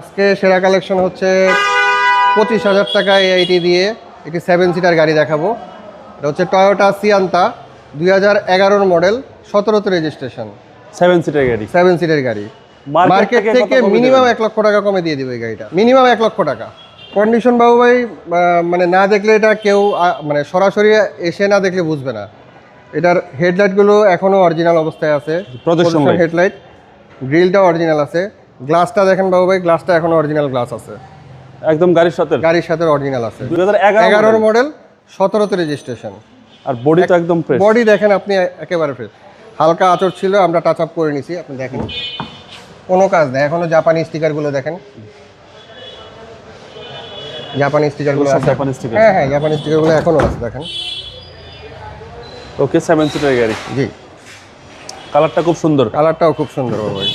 আজকে সেরা কালেকশন হচ্ছে 25,000 টাকা এআইটি দিয়ে একটি 7 সিটার গাড়ি দেখাবো। এটা হচ্ছে টয়োটা সিয়ান্তা 2011 মডেল, 17তে রেজিস্ট্রেশন, 7 সিটার গাড়ি। 7 সিটার গাড়ি। মার্কেট থেকে মিনিমাম 1 লক্ষ টাকা কমে দিয়ে দিবে এই গাড়িটা, মিনিমাম 1 লক্ষ টাকা। কন্ডিশন বাবু ভাই মানে না দেখলে এটা কেউ মানে সরাসরি এসে না দেখলে বুঝবে না। এটার হেডলাইটগুলো এখনও অরিজিনাল অবস্থায় আছে, প্রজেকশন হেডলাইট, গ্রিলটা অরিজিনাল আছে। গ্লাসটা দেখেন বাবু ভাই, গ্লাসটা এখনো অরিজিনাল গ্লাস আছে, একদম গাড়ির সাথে অরিজিনাল আছে। 2011 মডেল, 17তে রেজিস্ট্রেশন। আর বডি তো একদম ফ্রেশ। বডি দেখেন আপনি একেবারে ফ্রেশ। হালকা আঁচড় ছিল, আমরা টাচ আপ করে নিছি, আপনি দেখেন কোনো কাজ নেই। এখনো জাপানি স্টিকারগুলো দেখেন, জাপানি স্টিকারগুলো আছে। জাপানি স্টিকার, হ্যাঁ হ্যাঁ, জাপানি স্টিকারগুলো এখনো আছে দেখেন। ওকে, 7 সিটার গাড়ি। জি, কালারটা খুব সুন্দর। কালারটাও খুব সুন্দর বাবু ভাই,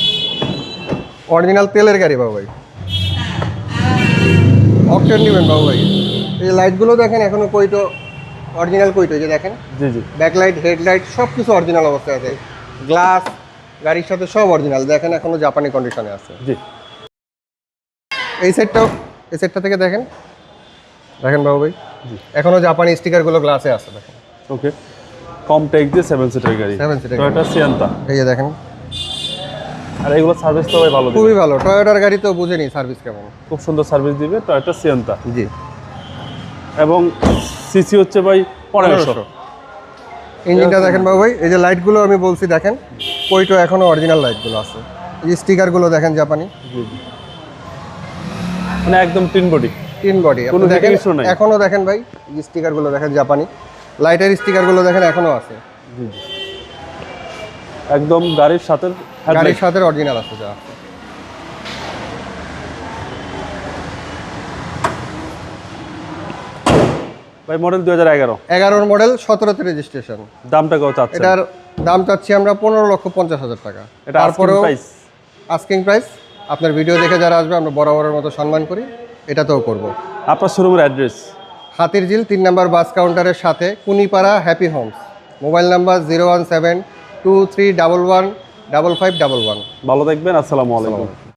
অরিজিনাল তেলের গাড়ি বাবু ভাই। অকটেন নেবেন বাবু ভাই। এই লাইটগুলো দেখেন এখনো কইটো অরিজিনাল কইটো, যে দেখেন। জি জি, ব্যাকলাইট, হেডলাইট সব কিছু অরিজিনাল অবস্থায় আছে। গ্লাস গাড়ির সাথে সব অরিজিনাল, দেখেন এখনো জাপানি কন্ডিশনে আছে। জি, এই সেটটা থেকে দেখেন বাবু ভাই, এখনো জাপানি স্টিকারগুলো গ্লাসে আছে দেখেন। ওকে, কমপ্যাক্ট দিয়ে 7 সিটার গাড়ি, 7 সিটার টয়োটা সিয়ান্তা। এই যে দেখেন, আর এগুলো সার্ভিস তো ভালো দিবে, খুবই ভালো। টয়োটার গাড়ি তো বুঝেনি সার্ভিস কেমন, খুব সুন্দর সার্ভিস দিবে টয়োটা সিয়ান্তা। জি। এবং সিসি হচ্ছে ভাই 1500। ইঞ্জিনটা দেখেন বাবু ভাই, এই যে লাইটগুলো আমি বলছি দেখেন, কইটো এখনো অরিজিনাল লাইটগুলো আছে। এই যে স্টিকারগুলো দেখেন জাপানি, জি জি, মানে একদম টিন বডি। আপনি দেখেন এখনো দেখেন ভাই, এই স্টিকারগুলো দেখেন জাপানি, লাইটের স্টিকারগুলো দেখেন এখনো আছে। জি জি, একদম গাড়ির সাথে অরিজিনাল আছে যা। ভাই মডেল 2011 মডেল, 17তে রেজিস্ট্রেশন। দামটা কত চাচ্ছেন? এটার দাম চাচ্ছি আমরা 15,50,000 টাকা। এটা তারপরেও আস্কিং আস্কিং প্রাইস। আপনার ভিডিও দেখে যারা আসবে আমরা বরাবরের মতো সম্মান করি, এটাতেও করব। আপনার শোরুমের অ্যাড্রেস? হাতিরঝিল 3 নম্বর বাস কাউন্টারের সাথে, Kunipara happy Holmes. Mobile number 01723115511। ভালো থাকবেন, আসসালামু আলাইকুম।